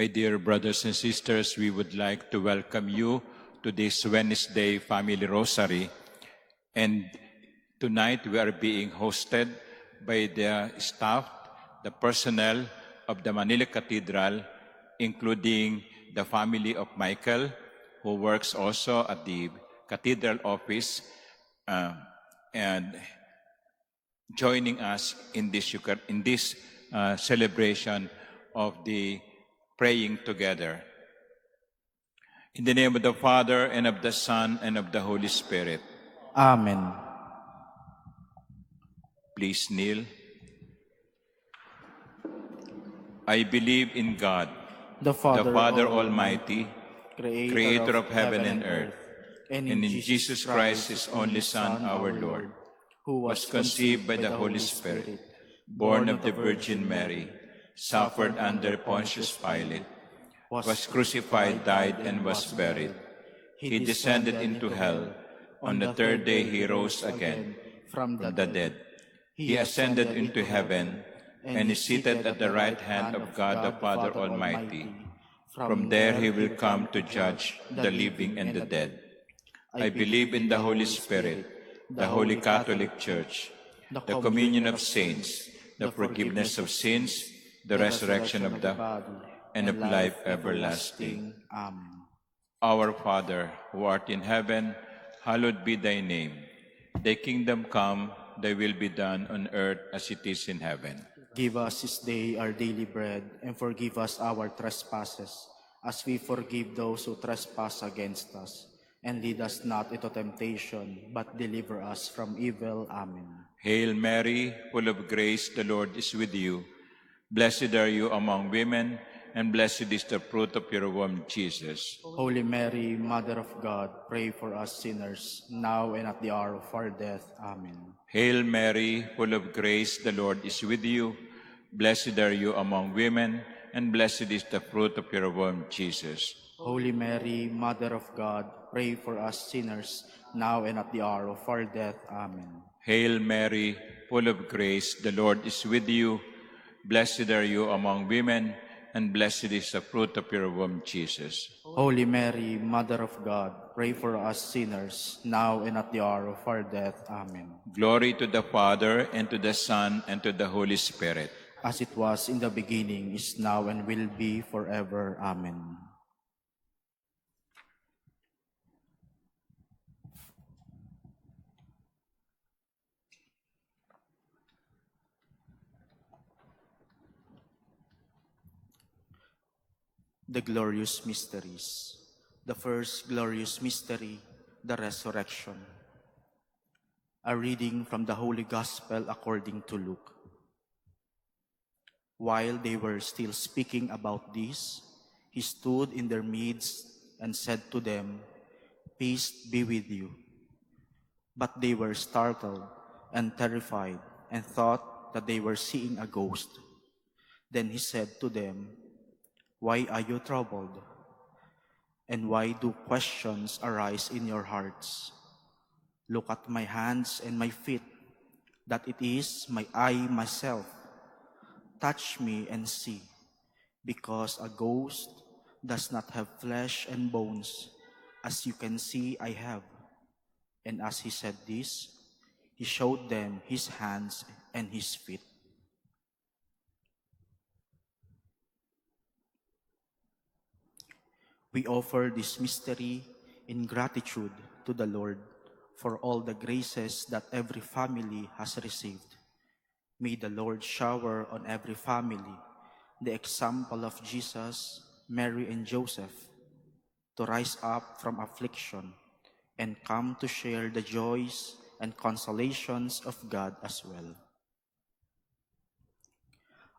My dear brothers and sisters, we would like to welcome you to this Wednesday Family Rosary. And tonight we are being hosted by the staff, the personnel of the Manila Cathedral, including the family of Michael, who works also at the Cathedral office, and joining us in this celebration of the praying together. In the name of the Father, and of the Son, and of the Holy Spirit. Amen. Please kneel. I believe in God, The Father Almighty, Creator of heaven and earth, and in Jesus Christ, His only Son, our Lord, who was conceived by the Holy Spirit, born of the Virgin Mary, suffered under Pontius Pilate, was crucified, died, and was buried. He descended into hell. On the third day He rose again from the dead. He ascended into heaven and is seated at the right hand of God the Father Almighty. From there He will come to judge the living and the dead. I believe in the Holy Spirit, the Holy Catholic Church, the communion of saints, the forgiveness of sins, the resurrection of the body, and of life everlasting. Amen. Our Father, who art in heaven, hallowed be thy name. Thy kingdom come, thy will be done on earth as it is in heaven. Give us this day our daily bread, and forgive us our trespasses, as we forgive those who trespass against us. And lead us not into temptation, but deliver us from evil. Amen. Hail Mary, full of grace, the Lord is with you. Blessed are you among women, and blessed is the fruit of your womb, Jesus. Holy Mary, Mother of God, pray for us sinners, now and at the hour of our death. Amen. Hail Mary, full of grace, the Lord is with you. Blessed are you among women, and blessed is the fruit of your womb, Jesus. Holy Mary, Mother of God, pray for us sinners, now and at the hour of our death. Amen. Hail Mary, full of grace, the Lord is with you. Blessed are you among women, and blessed is the fruit of your womb, Jesus. Holy Mary, Mother of God, pray for us sinners, now and at the hour of our death. Amen. Glory to the Father, and to the Son, and to the Holy Spirit. As it was in the beginning, is now, and will be forever. Amen. The glorious mysteries. The first glorious mystery, the resurrection. A reading from the Holy Gospel according to Luke. While they were still speaking about this, he stood in their midst and said to them, "Peace be with you." But they were startled and terrified and thought that they were seeing a ghost. Then he said to them, "Why are you troubled? And why do questions arise in your hearts? Look at my hands and my feet, that it is I myself. Touch me and see, because a ghost does not have flesh and bones, as you can see I have." And as he said this, he showed them his hands and his feet. We offer this mystery in gratitude to the Lord for all the graces that every family has received. May the Lord shower on every family the example of Jesus, Mary, and Joseph, to rise up from affliction and come to share the joys and consolations of God as well.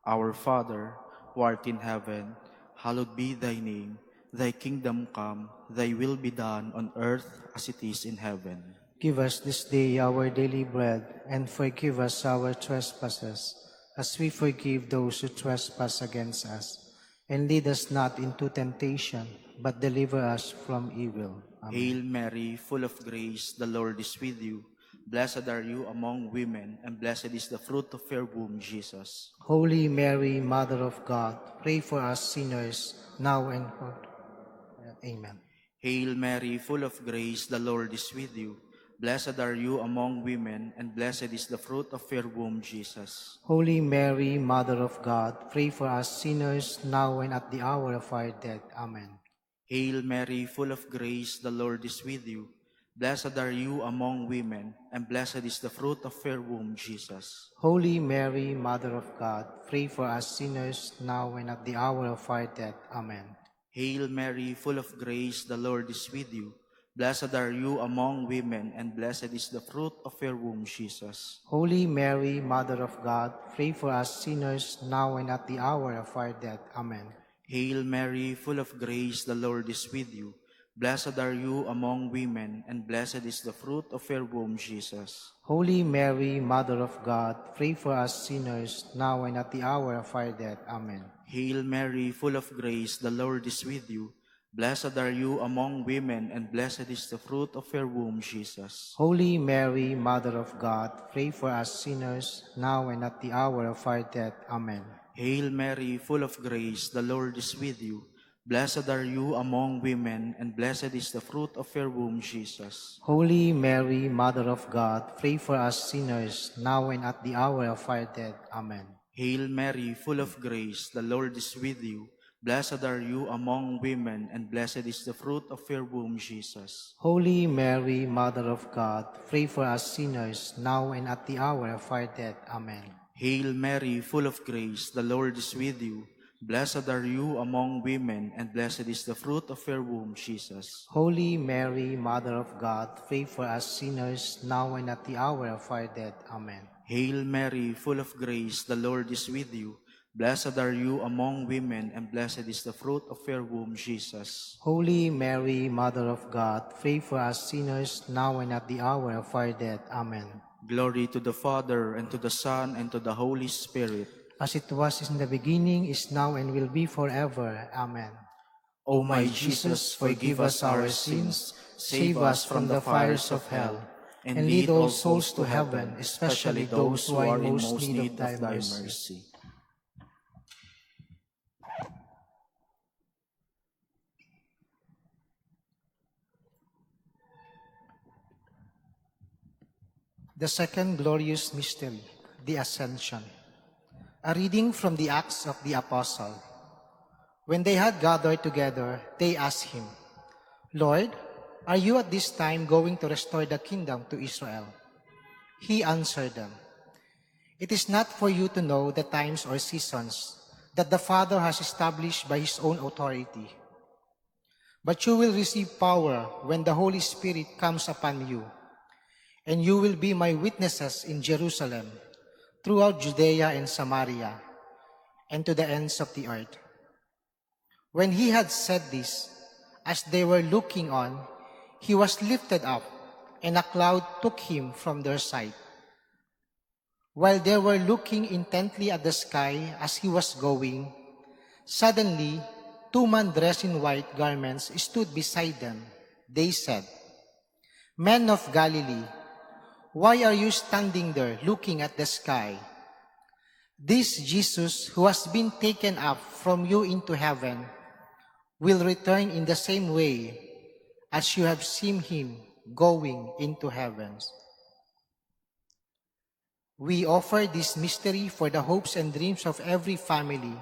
Our Father, who art in heaven, hallowed be thy name. Thy kingdom come, thy will be done on earth as it is in heaven. Give us this day our daily bread, and forgive us our trespasses, as we forgive those who trespass against us. And lead us not into temptation, but deliver us from evil. Amen. Hail Mary, full of grace, the Lord is with you. Blessed are you among women, and blessed is the fruit of your womb, Jesus. Holy Mary, Mother of God, pray for us sinners, now and for... Amen. Hail Mary, full of grace, the Lord is with you. Blessed are you among women, and blessed is the fruit of your womb, Jesus. Holy Mary, Mother of God, pray for us sinners, now and at the hour of our death. Amen. Hail Mary, full of grace, the Lord is with you. Blessed are you among women, and blessed is the fruit of your womb, Jesus. Holy Mary, Mother of God, pray for us sinners, now and at the hour of our death. Amen. Hail Mary, full of grace, the Lord is with you. Blessed are you among women, and blessed is the fruit of your womb, Jesus. Holy Mary, Mother of God, pray for us sinners, now and at the hour of our death. Amen. Hail Mary, full of grace, the Lord is with you. Blessed are you among women, and blessed is the fruit of your womb, Jesus. Holy Mary, Mother of God, pray for us sinners, now and at the hour of our death. Amen. Hail Mary, full of grace, the Lord is with you. Blessed are you among women, and blessed is the fruit of your womb, Jesus. Holy Mary, Mother of God, pray for us sinners, now and at the hour of our death. Amen. Hail Mary, full of grace, the Lord is with you. Blessed are you among women, and blessed is the fruit of your womb, Jesus. Holy Mary, Mother of God, pray for us sinners, now and at the hour of our death. Amen. Hail Mary, full of grace, the Lord is with you. Blessed are you among women, and blessed is the fruit of your womb, Jesus. Holy Mary, Mother of God, pray for us sinners, now and at the hour of our death. Amen. Hail Mary, full of grace, the Lord is with you. Blessed are you among women, and blessed is the fruit of your womb, Jesus. Holy Mary, Mother of God, pray for us sinners, now and at the hour of our death. Amen. Hail Mary, full of grace, the Lord is with you. Blessed are you among women, and blessed is the fruit of your womb, Jesus. Holy Mary, Mother of God, pray for us sinners, now and at the hour of our death. Amen. Glory to the Father, and to the Son, and to the Holy Spirit. As it was in the beginning, is now, and will be forever. Amen. O my Jesus, forgive us our sins, save us from the fires of hell, and lead all souls to heaven, especially those who are in most need of thy mercy. The second glorious mystery, the Ascension. A reading from the Acts of the Apostle. When they had gathered together, they asked him, Lord, are you at this time going to restore the kingdom to Israel? He answered them, It is not for you to know the times or seasons that the Father has established by his own authority. But you will receive power when the Holy Spirit comes upon you, and you will be my witnesses in Jerusalem, throughout Judea and Samaria, and to the ends of the earth. When he had said this, as they were looking on, he was lifted up, and a cloud took him from their sight. While they were looking intently at the sky as he was going, suddenly 2 men dressed in white garments stood beside them. They said, Men of Galilee, why are you standing there looking at the sky? This Jesus who has been taken up from you into heaven will return in the same way as you have seen him going into heavens. We offer this mystery for the hopes and dreams of every family.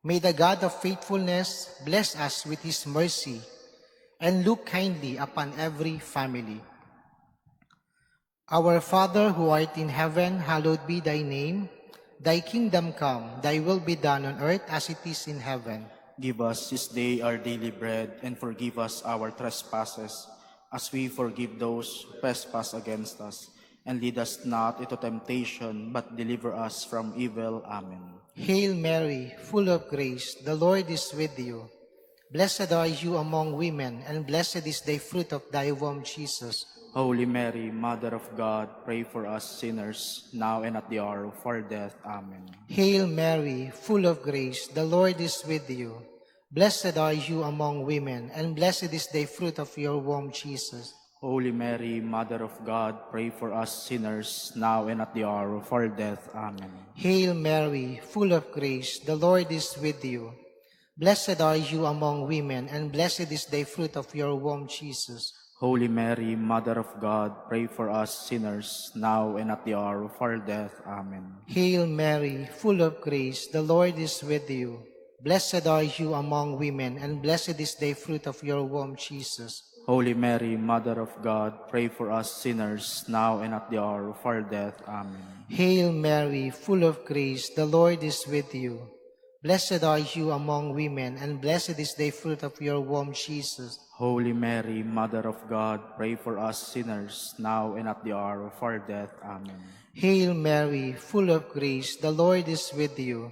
May the God of faithfulness bless us with his mercy and look kindly upon every family. Our Father who art in heaven, hallowed be thy name. Thy kingdom come, thy will be done on earth as it is in heaven. Give us this day our daily bread, and forgive us our trespasses, as we forgive those who trespass against us. And lead us not into temptation, but deliver us from evil. Amen. Hail Mary, full of grace, the Lord is with you. Blessed are you among women, and blessed is the fruit of thy womb, Jesus. Holy Mary, Mother of God, pray for us sinners, now and at the hour of our death. Amen. Hail Mary, full of grace, the Lord is with you. Blessed are you among women, and blessed is the fruit of your womb, Jesus. Holy Mary, Mother of God, pray for us sinners, now and at the hour of our death. Amen. Hail Mary, full of grace, the Lord is with you. Blessed are you among women, and blessed is the fruit of your womb, Jesus. Holy Mary, Mother of God, pray for us sinners, now and at the hour of our death. Amen. Hail Mary, full of grace, the Lord is with you. Blessed are you among women, and blessed is the fruit of your womb, Jesus. Holy Mary, Mother of God, pray for us sinners, now and at the hour of our death. Amen. Hail Mary, full of grace, the Lord is with you. Blessed are you among women, and blessed is the fruit of your womb, Jesus. Holy Mary, Mother of God, pray for us sinners, now and at the hour of our death. Amen. Hail Mary, full of grace, the Lord is with you.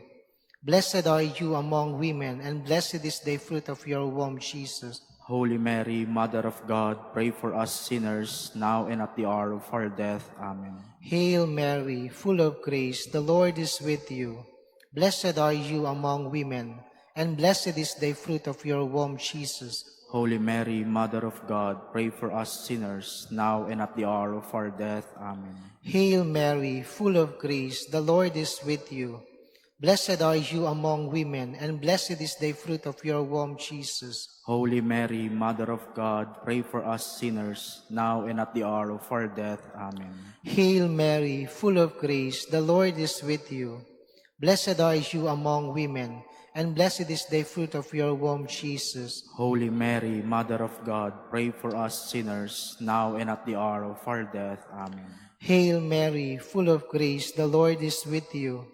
Blessed are you among women, and blessed is the fruit of your womb, Jesus. Holy Mary, Mother of God, pray for us sinners, now and at the hour of our death. Amen. Hail Mary, full of grace, the Lord is with you. Blessed are you among women, and blessed is the fruit of your womb, Jesus. Holy Mary, Mother of God, pray for us sinners, now and at the hour of our death. Amen. Hail Mary, full of grace, the Lord is with you. Blessed are you among women, and blessed is the fruit of your womb, Jesus. Holy Mary, Mother of God, pray for us sinners, now and at the hour of our death. Amen. Hail Mary, full of grace, the Lord is with you. Blessed are you among women, and blessed is the fruit of your womb, Jesus. Holy Mary, Mother of God, pray for us sinners, now and at the hour of our death. Amen. Hail Mary, full of grace, the Lord is with you.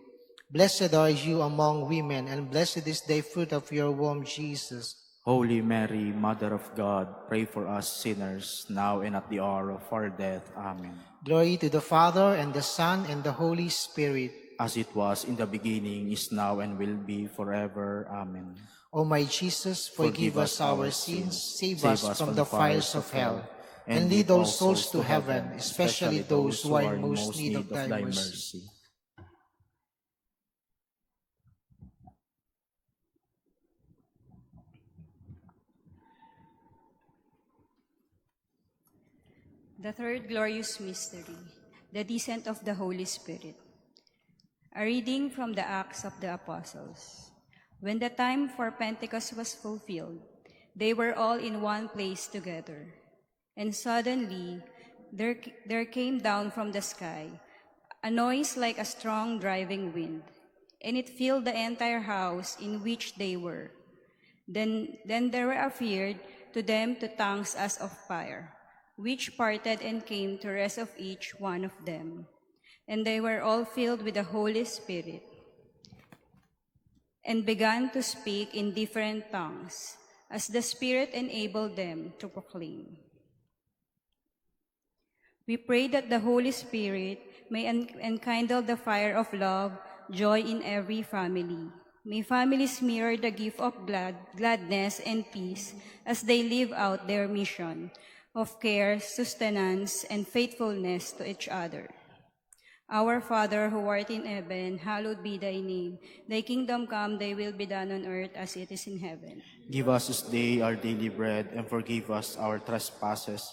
Blessed are you among women, and blessed is the fruit of your womb, Jesus. Holy Mary, Mother of God, pray for us sinners, now and at the hour of our death. Amen. Glory to the Father, and the Son, and the Holy Spirit. As it was in the beginning, is now, and will be forever. Amen. O my Jesus, forgive us our sins, save us from the fires of hell, and lead all souls to heaven, especially those who are in most need of thy mercy. The third glorious mystery, the descent of the Holy Spirit. A reading from the Acts of the Apostles. When the time for Pentecost was fulfilled, they were all in one place together. And suddenly there came down from the sky a noise like a strong driving wind, and it filled the entire house in which they were. Then there appeared to them two tongues as of fire, which parted and came to rest of each one of them. And they were all filled with the Holy Spirit, and began to speak in different tongues, as the Spirit enabled them to proclaim. We pray that the Holy Spirit may enkindle the fire of love, joy in every family. May families mirror the gift of gladness and peace as they live out their mission of care, sustenance, and faithfulness to each other. Our Father, who art in heaven, hallowed be thy name. Thy kingdom come, thy will be done on earth as it is in heaven. Give us this day our daily bread, and forgive us our trespasses,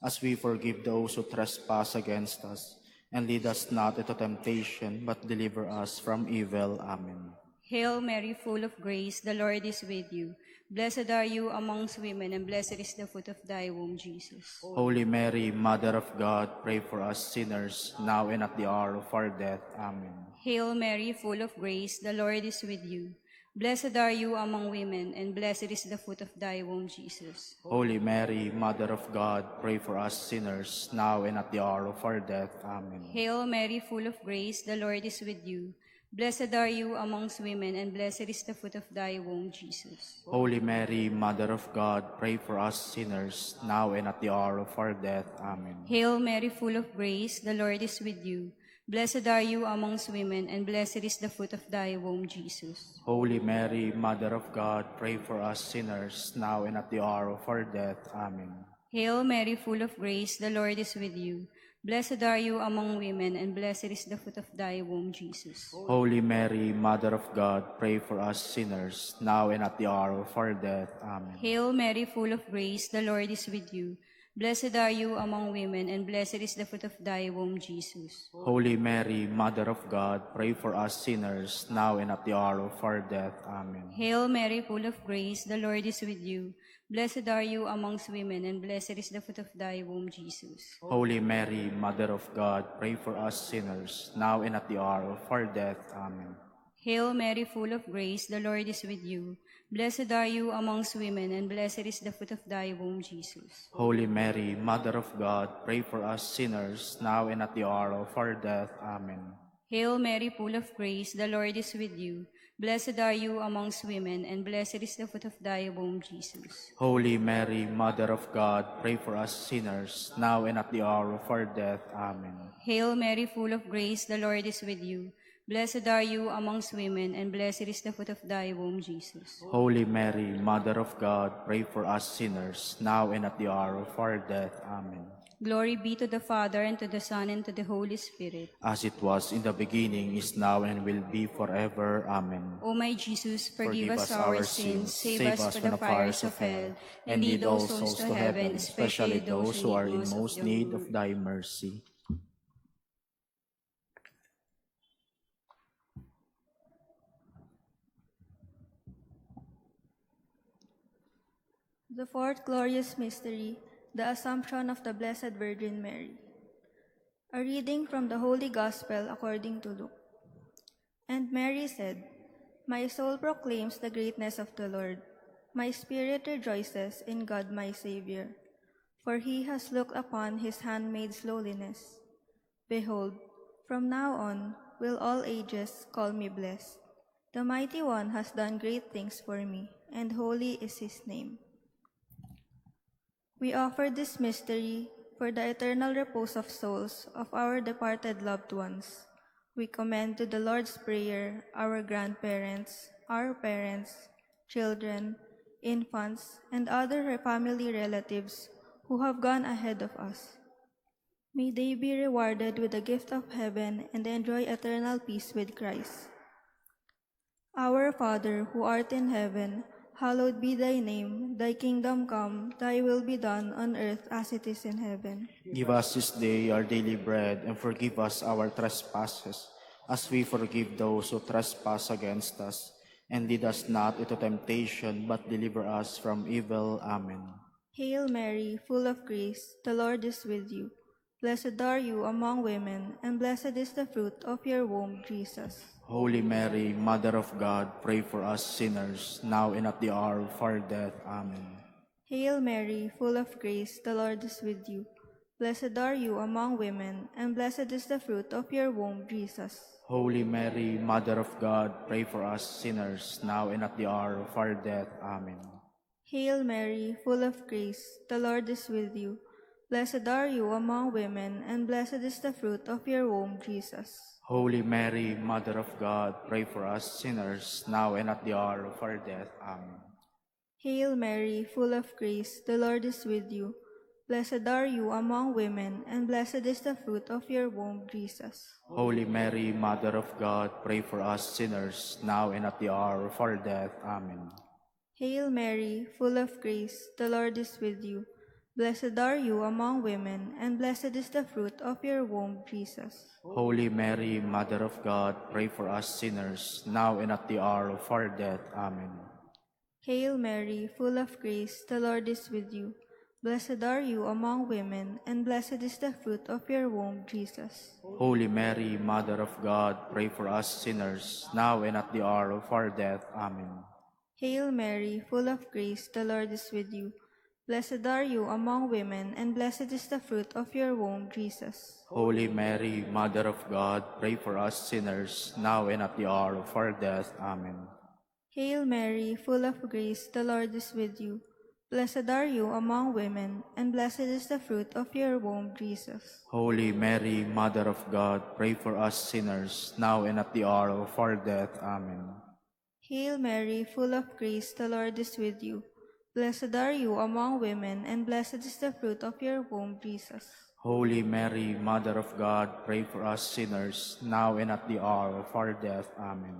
as we forgive those who trespass against us. And lead us not into temptation, but deliver us from evil. Amen. Hail Mary, full of grace, the Lord is with you. Blessed are you amongst women, and blessed is the fruit of thy womb, Jesus. Holy Mary, Mother of God, pray for us sinners, now and at the hour of our death. Amen. Hail Mary, full of grace, the Lord is with you. Blessed are you among women, and blessed is the fruit of thy womb, Jesus. Holy Mary, Mother of God, pray for us sinners, now and at the hour of our death. Amen. Hail Mary, full of grace, the Lord is with you. Blessed are you amongst women, and blessed is the fruit of thy womb, Jesus. Holy Mary, Mother of God, pray for us sinners, now and at the hour of our death. Amen. Hail Mary, full of grace, the Lord is with you. Blessed are you amongst women, and blessed is the fruit of thy womb, Jesus. Holy Mary, Mother of God, pray for us sinners, now and at the hour of our death. Amen. Hail Mary, full of grace, the Lord is with you. Blessed are you among women, and blessed is the fruit of thy womb, Jesus. Holy Mary, Mother of God, pray for us sinners, now and at the hour of our death. Amen. Hail Mary, full of grace, the Lord is with you. Blessed are you among women, and blessed is the fruit of thy womb, Jesus. Holy Mary, Mother of God, pray for us sinners, now and at the hour of our death. Amen. Hail Mary, full of grace, the Lord is with you. Blessed are you amongst women, and blessed is the fruit of thy womb, Jesus. Holy Mary, Mother of God, pray for us sinners, now and at the hour of our death. Amen. Hail Mary, full of grace, the Lord is with you. Blessed are you amongst women, and blessed is the fruit of thy womb, Jesus. Holy Mary, Mother of God, pray for us sinners, now and at the hour of our death. Amen. Hail Mary, full of grace, the Lord is with you. Blessed are you amongst women, and blessed is the fruit of thy womb, Jesus. Holy Mary, Mother of God, pray for us sinners, now and at the hour of our death. Amen. Hail Mary, full of grace, the Lord is with you. Blessed are you amongst women, and blessed is the fruit of thy womb, Jesus. Holy Mary, Mother of God, pray for us sinners, now and at the hour of our death. Amen. Glory be to the Father, and to the Son, and to the Holy Spirit. As it was in the beginning, is now, and will be forever. Amen. O my Jesus, forgive us our sins, save us from the fires of hell, and lead all souls to heaven, especially those who are in most need of thy mercy. The fourth glorious mystery, the Assumption of the Blessed Virgin Mary. A reading from the Holy Gospel according to Luke. And Mary said, My soul proclaims the greatness of the Lord. My spirit rejoices in God my Savior, for he has looked upon his handmaid's lowliness. Behold, from now on will all ages call me blessed. The Mighty One has done great things for me, and holy is his name. We offer this mystery for the eternal repose of souls of our departed loved ones. We commend to the Lord's Prayer our grandparents, our parents, children, infants, and other family relatives who have gone ahead of us. May they be rewarded with the gift of heaven and enjoy eternal peace with Christ. Our Father, who art in heaven, hallowed be thy name. Thy kingdom come, thy will be done on earth as it is in heaven. Give us this day our daily bread, and forgive us our trespasses, as we forgive those who trespass against us. And lead us not into temptation, but deliver us from evil. Amen. Hail Mary, full of grace, the Lord is with you. Blessed are you among women, and blessed is the fruit of your womb, Jesus. Holy Mary, Mother of God, pray for us sinners, now and at the hour of our death. Amen. Hail Mary, full of grace, the Lord is with you. Blessed are you among women, and blessed is the fruit of your womb, Jesus. Holy Mary, Mother of God, pray for us sinners, now and at the hour of our death. Amen. Hail Mary, full of grace, the Lord is with you. Blessed are you among women, and blessed is the fruit of your womb, Jesus. Holy Mary, Mother of God, pray for us sinners, now and at the hour of our death. Amen. Hail Mary, full of grace, the Lord is with you. Blessed are you among women, and blessed is the fruit of your womb, Jesus. Holy Mary, Mother of God, pray for us sinners, now and at the hour of our death. Amen. Hail Mary, full of grace, the Lord is with you. Blessed are you among women, and blessed is the fruit of your womb, Jesus. Holy Mary, Mother of God, pray for us sinners, now and at the hour of our death. Amen. Hail Mary, full of grace, the Lord is with you. Blessed are you among women, and blessed is the fruit of your womb, Jesus. Holy Mary, Mother of God, pray for us sinners, now and at the hour of our death. Amen. Hail Mary, full of grace, the Lord is with you. Blessed are you among women, and blessed is the fruit of your womb, Jesus. Holy Mary, Mother of God, pray for us sinners, now and at the hour of our death. Amen. Hail Mary, full of grace, the Lord is with you. Blessed are you among women, and blessed is the fruit of your womb, Jesus. Holy Mary, Mother of God, pray for us sinners, now and at the hour of our death. Amen. Hail Mary, full of grace, the Lord is with you. Blessed are you among women, and blessed is the fruit of your womb, Jesus. Holy Mary, Mother of God, pray for us sinners, now and at the hour of our death. Amen.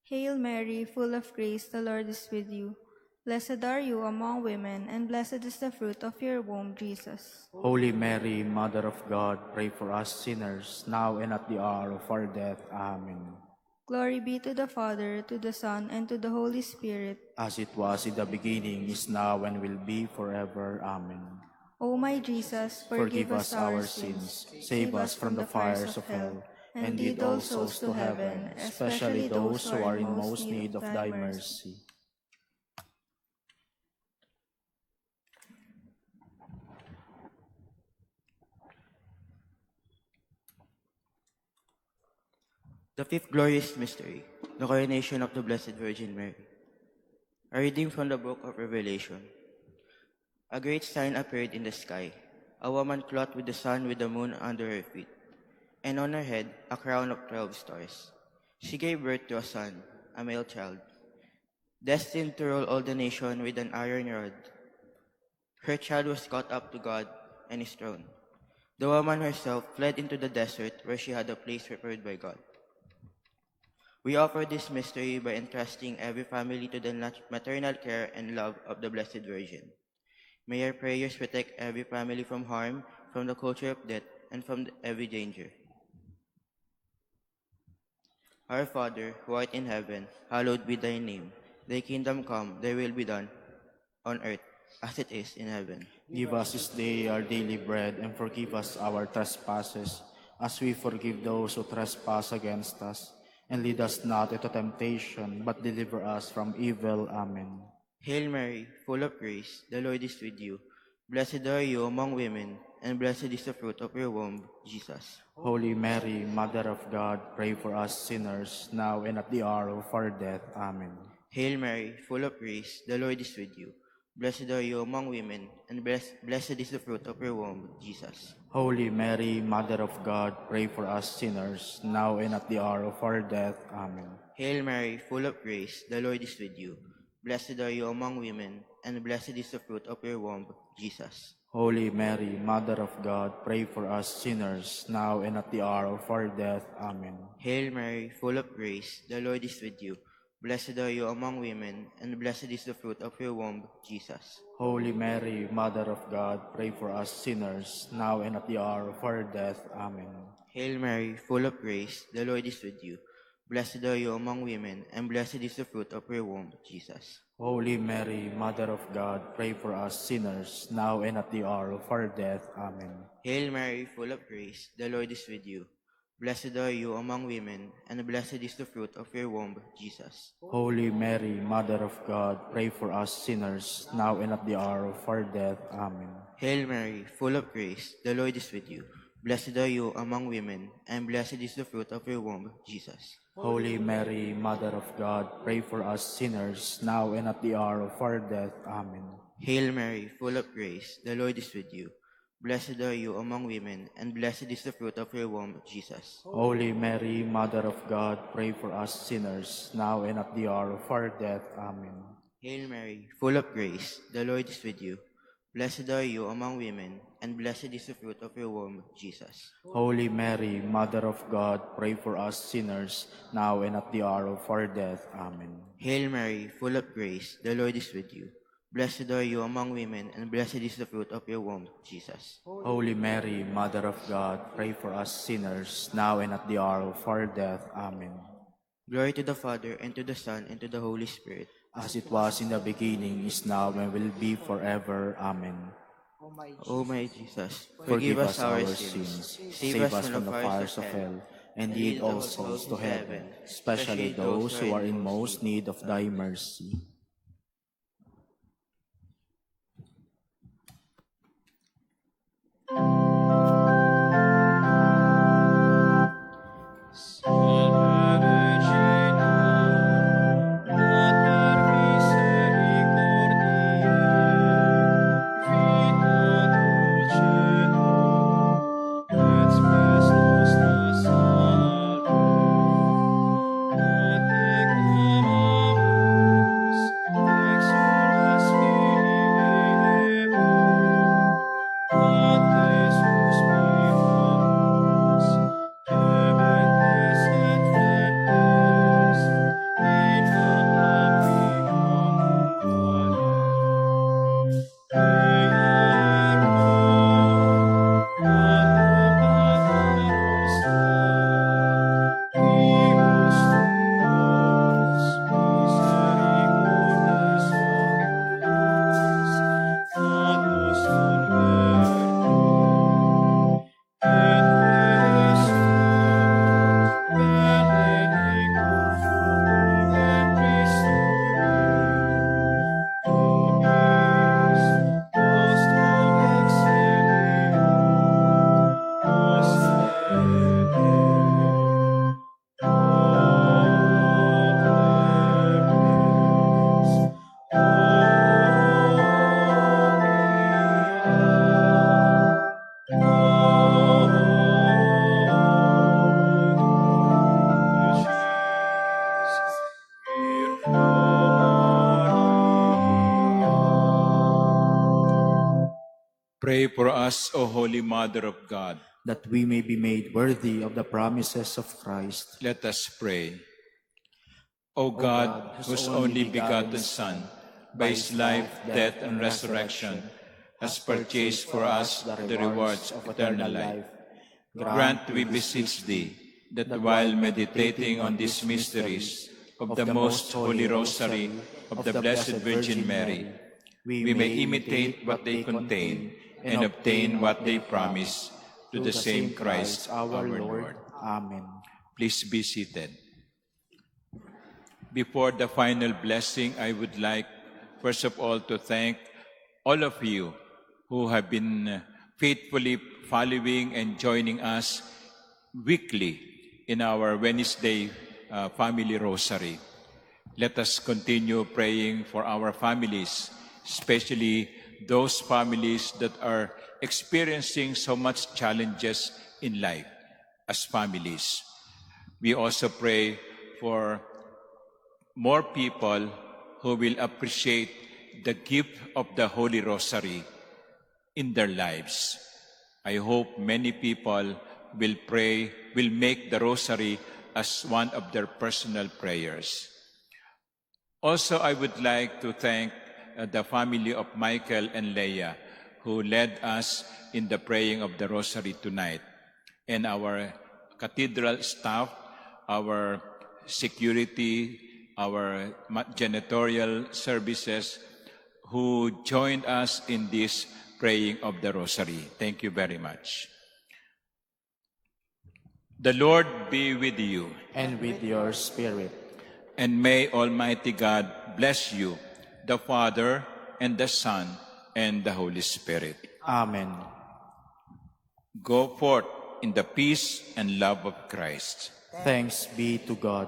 Hail Mary, full of grace, the Lord is with you. Blessed are you among women, and blessed is the fruit of your womb, Jesus. Holy Mary, Mother of God, pray for us sinners, now and at the hour of our death. Amen. Glory be to the Father, to the Son, and to the Holy Spirit. As it was in the beginning, is now, and will be forever. Amen. O my Jesus, Forgive us our sins, save us from the fires of hell, and lead all souls to heaven, especially those who are in most need of thy mercy. The fifth glorious mystery, the coronation of the Blessed Virgin Mary. A reading from the book of Revelation. A great sign appeared in the sky, a woman clothed with the sun with the moon under her feet, and on her head a crown of 12 stars. She gave birth to a son, a male child, destined to rule all the nation with an iron rod. Her child was caught up to God and his throne. The woman herself fled into the desert where she had a place prepared by God. We offer this mystery by entrusting every family to the maternal care and love of the Blessed Virgin. May our prayers protect every family from harm, from the culture of death, and from every danger. Our Father, who art in heaven, hallowed be thy name. Thy kingdom come, thy will be done, on earth as it is in heaven. Give us this day our daily bread, and forgive us our trespasses, as we forgive those who trespass against us. And lead us not into temptation, but deliver us from evil. Amen. Hail Mary, full of grace, the Lord is with you. Blessed are you among women, and blessed is the fruit of your womb, Jesus. Holy Mary, Mother of God, pray for us sinners, now and at the hour of our death. Amen. Hail Mary, full of grace, the Lord is with you. Blessed are you among women, and blessed is the fruit of your womb, Jesus. Holy Mary, Mother of God, pray for us sinners, now and at the hour of our death. Amen. Hail Mary, full of grace, the Lord is with you. Blessed are you among women, and blessed is the fruit of your womb, Jesus. Holy Mary, Mother of God, pray for us sinners, now and at the hour of our death. Amen. Hail Mary, full of grace, the Lord is with you. Blessed are you among women, and blessed is the fruit of your womb, Jesus. Holy Mary, Mother of God, pray for us sinners, now and at the hour of our death. Amen. Hail Mary, full of grace, the Lord is with you. Blessed are you among women, and blessed is the fruit of your womb, Jesus. Holy Mary, Mother of God, pray for us sinners, now and at the hour of our death. Amen. Hail Mary, full of grace, the Lord is with you. Blessed are you among women, and blessed is the fruit of your womb, Jesus. Holy Mary, Mother of God, pray for us sinners, now and at the hour of our death. Amen. Hail Mary, full of grace, the Lord is with you. Blessed are you among women, and blessed is the fruit of your womb, Jesus. Holy Mary, Mother of God, pray for us sinners, now and at the hour of our death. Amen. Hail Mary, full of grace, the Lord is with you. Blessed are you among women, and blessed is the fruit of your womb, Jesus. Holy Mary, Mother of God, pray for us sinners, now and at the hour of our death. Amen. Hail Mary, full of grace, the Lord is with you. Blessed are you among women, and blessed is the fruit of your womb, Jesus. Holy Mary, Mother of God, pray for us sinners, now and at the hour of our death. Amen. Hail Mary, full of grace, the Lord is with you. Blessed are you among women, and blessed is the fruit of your womb, Jesus. Holy Mary, Mother of God, pray for us sinners, now and at the hour of our death. Amen. Glory to the Father, and to the Son, and to the Holy Spirit. As it was in the beginning, is now, and will be forever. Amen. O my Jesus, Forgive us our sins, save us from the fires of hell, and lead all souls to heaven, especially those who are in most need of thy mercy. Pray for us, O Holy Mother of God. that we may be made worthy of the promises of Christ. Let us pray. O God, whose only begotten Son, by his life, death, and resurrection, has purchased for us the rewards of eternal life, grant, we beseech thee, that while meditating on these mysteries of the most holy rosary of the Blessed Virgin Mary, we may imitate what they contain and obtain what they promise, to the same Christ our Lord. Amen. Please be seated. Before the final blessing, I would like, first of all, to thank all of you who have been faithfully following and joining us weekly in our Wednesday Family Rosary. Let us continue praying for our families, especially those families that are experiencing so much challenges in life as families. We also pray for more people who will appreciate the gift of the Holy Rosary in their lives. I hope many people will pray, will make the Rosary as one of their personal prayers. Also, I would like to thank the family of Michael and Leah, who led us in the praying of the Rosary tonight, and our cathedral staff, our security, our janitorial services, who joined us in this praying of the Rosary. Thank you very much. The Lord be with you. And with your spirit. And may Almighty God bless you, the Father, and the Son, and the Holy Spirit. Amen. Go forth in the peace and love of Christ. Thanks be to God.